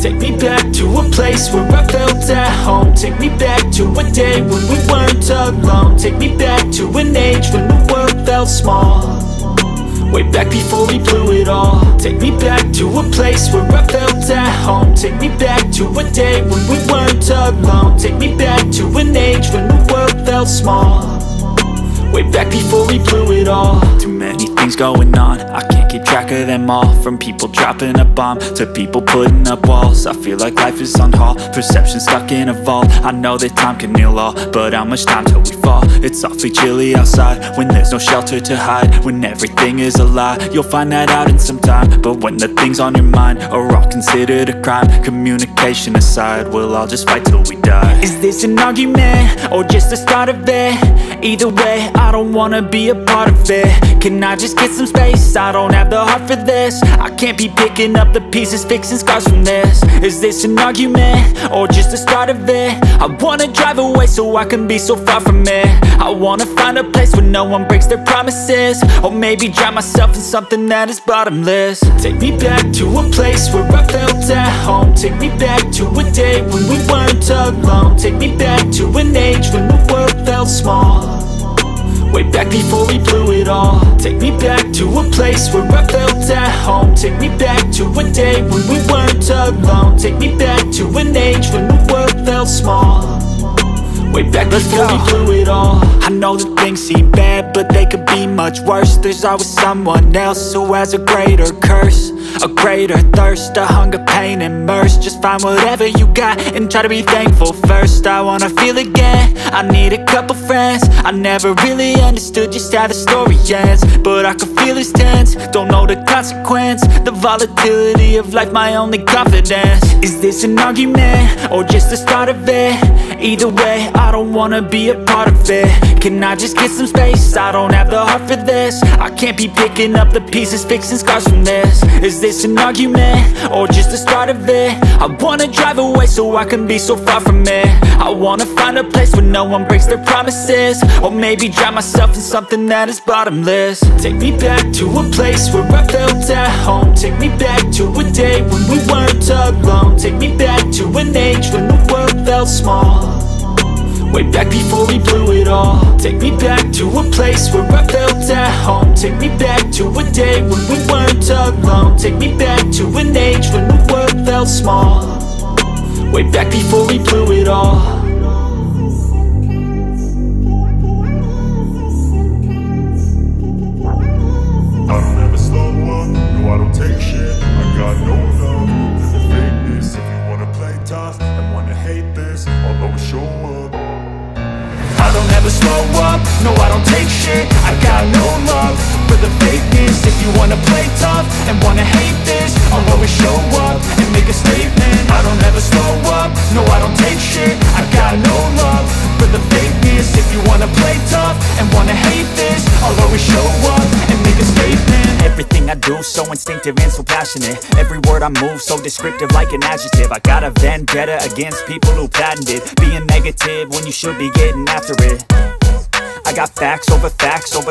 Take me back to a place where I felt at home. Take me back to a day when we weren't alone. Take me back to an age when the world felt small, way back before we blew it all. Take me back to a place where I felt at home. Take me back to a day when we weren't alone. Take me back to an age when the world felt small, way back before we blew it all. Too many things going on, I can't keep track of them all. From people dropping a bomb to people putting up walls. I feel like life is on hold, perception stuck in a vault. I know that time can heal all, but how much time till we fall? It's awfully chilly outside when there's no shelter to hide. When everything is a lie, you'll find that out in some time. But when the things on your mind are all considered a crime, communication aside, we'll all just fight till we die. Is this an argument or just the start of it? Either way, I don't wanna be a part of it. Can I just get some space? I don't have the heart for this. I can't be picking up the pieces, fixing scars from this. Is this an argument or just the start of it? I wanna drive away so I can be so far from it. I wanna find a place where no one breaks their promises, or maybe drown myself in something that is bottomless. Take me back to a place where I felt at home. Take me back to a day when we weren't alone. Take me back to an age when the world felt small, way back before we blew it all. Take me back to a place where I felt at home. Take me back to a day when we weren't alone. Take me back to an age when the world felt small, way back before we blew it all. I know that things seem bad, but they could be much worse. There's always someone else who has a greater curse, a greater thirst, a hunger, pain, and mercy. Just find whatever you got and try to be thankful first. I wanna feel again, I need a couple friends. I never really understood just how the story ends, but I can feel it's tense, don't know the consequence. The volatility of life, my only confidence. Is this an argument or just the start of it? Either way, I don't wanna be a part of it. Can I just get some space? I don't have the heart for this. I can't be picking up the pieces, fixing scars from this. Is this an argument or just the start of it? I wanna drive away so I can be so far from it. I wanna find a place where no one breaks their promises, or maybe drown myself in something that is bottomless. Take me back to a place where I felt at home. Take me back to a day when we weren't alone. Take me back to an age when the world felt small, way back before we blew it all. Take me back to a place where I felt at home. Take me back to a day when we weren't alone. Take me back to an age when the world felt small, way back before we blew it all. I don't ever slow up, no I don't take shit. I got no love for the fakeness. If you wanna play tough and wanna hate this, I'll always show up. I don't ever slow up, no I don't take shit. I got no love for the fakeness. If you wanna play tough and wanna hate this, I'll always show up and make a statement. I don't ever slow up, no I don't take shit. I got no love for the fakeness. If you wanna play tough and wanna hate this, I'll always show up and make a statement. Everything I do so instinctive and so passionate. Every word I move so descriptive like an adjective. I got a vendetta against people who patented being negative when you should be getting after it. I got facts over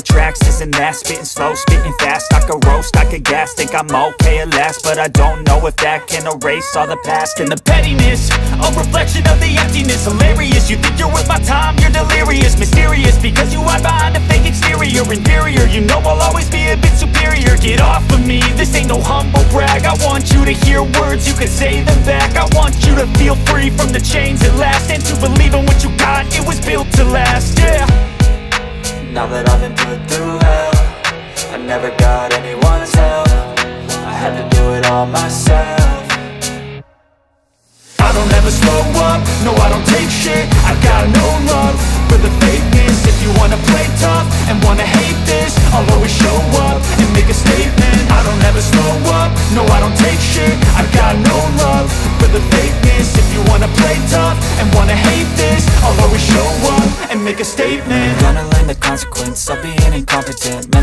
tracks, this and that. Spitting slow, spitting fast, I could roast, I could gas. Think I'm okay at last, but I don't know if that can erase all the past. And the pettiness, a reflection of the emptiness. Hilarious, you think you're worth my time, you're delirious. Mysterious, because you hide behind a fake exterior. Inferior, you know I'll always be a bit superior. Get off of me, this ain't no humble brag. I want you to hear words, you can say them back. I want you to feel free from the chains at last, and to believe in what you got, it was built to last, yeah. Now that I've been put through hell, I never got anyone's help. I had to do it all myself. I don't ever slow up, no I don't take shit. I got no love for the fakeness. If you wanna play tough and wanna hate this, I'll always show up and make a statement. I don't ever slow up, no I don't take shit. I got no love for the fakeness. If you wanna play tough and wanna hate this, I'll always show up and make a statement. I'm gonna learn the consequence of being incompetent.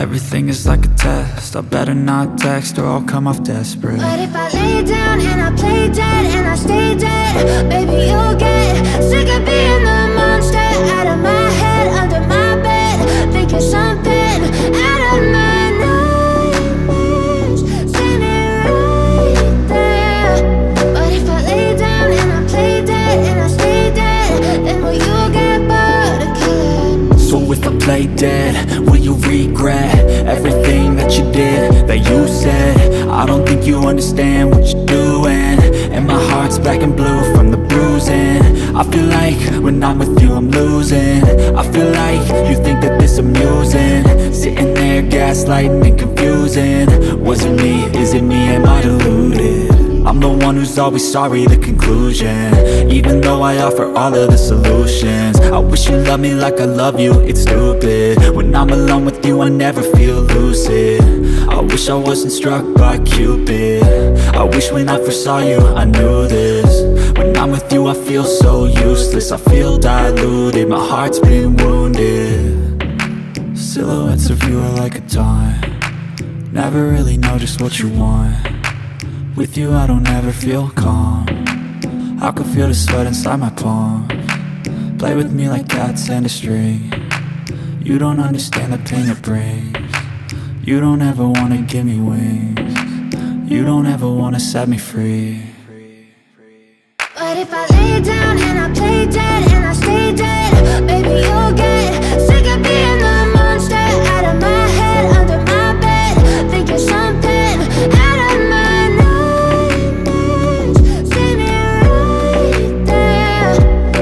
Everything is like a test. I better not text or I'll come off desperate. But if I lay down and I play dead and I stay dead, baby, you'll get sick of being the monster out of my head, under my bed. Think you're something out of my nightmares, standing right there. But if I lay down and I play dead and I stay dead, then will you get bored of killing me? So if I play dead, will you regret everything that you did, that you said? I don't think you understand what you're doing, and my heart's black and blue from the bruising. I feel like when I'm with you I'm losing. I feel like you think that this amusing, sitting there gaslighting and confusing. Was it me? Is it me? Am I deluded? I'm the one who's always sorry, the conclusion, even though I offer all of the solutions. I wish you loved me like I love you, it's stupid. When I'm alone with you I never feel lucid. I wish I wasn't struck by Cupid. I wish when I first saw you I knew this. When I'm with you I feel so useless, I feel diluted, my heart's been wounded. Silhouettes of you are like a taunt, never really know just what you want. With you I don't ever feel calm, I can feel the sweat inside my palm. Play with me like cats and a string. You don't understand the pain it brings. You don't ever wanna give me wings. You don't ever wanna set me free. But if I lay down and I play dead and I stay dead, baby, you'll get sick of being the monster out of my head, under my bed. Think you're something out of my nightmares, standing right there.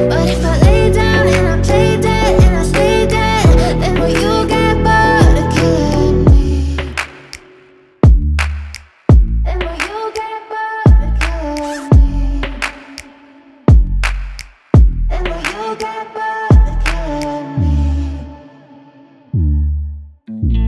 But if I lay down and I play dead and I stay dead, then will you get bored of killing me? Then will you get bored of killing me? Then will you get bored of killing me?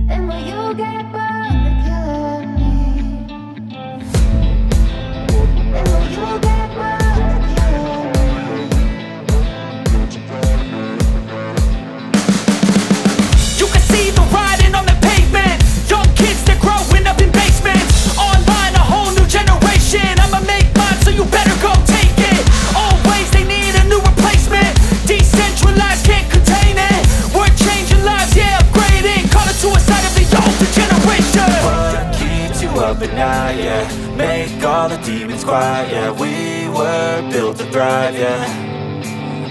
Then will you get bored of killing me? Then will you get bored of killing me? You can see the writing on the pavement. Young kids, they're growing up in basements. Online, a whole new generation. I'ma make mine, so you better go take it. Always, they need a new replacement. Decentralized, can't contain it. We're changing lives, yeah, upgrading. Call it suicide of the older generation. What keeps you up at night, yeah? Make all the demons quiet, yeah. We were built to thrive, yeah.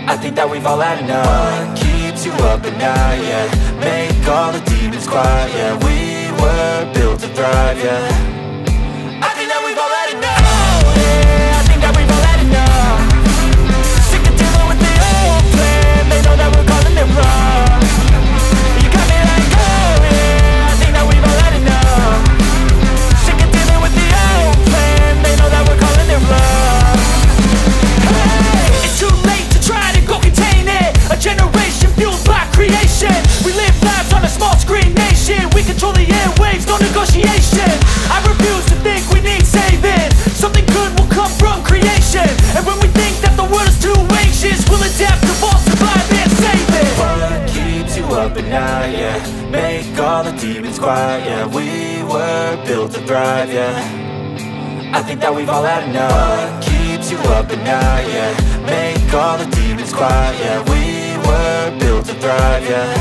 I think that we've all had enough. What keeps you up at night, yeah? Make all the demons quiet, yeah. We were built to thrive, yeah. I think that we've all had enough. Oh, yeah, I think that we've all had enough. Sick of dealing with the old plan. They know that we're calling it wrong. You got me like, oh, yeah, I think that we've all had enough. Sick of dealing with the old plan. They know that we're calling it wrong. Hey, it's too late to try to go contain it. A generation fueled by creation. We live lives on a small screen nation. We control the airwaves, no negotiation. I refuse to think we need saving. Something good will come from creation. And when we think that the world is too anxious, we'll adapt, evolve, survive and save it. What keeps you up at night, yeah? Make all the demons quiet, yeah. We were built to thrive, yeah. I think that we've all had enough. What keeps you up at night, yeah? Make all the demons quiet, yeah. We were built to thrive, yeah.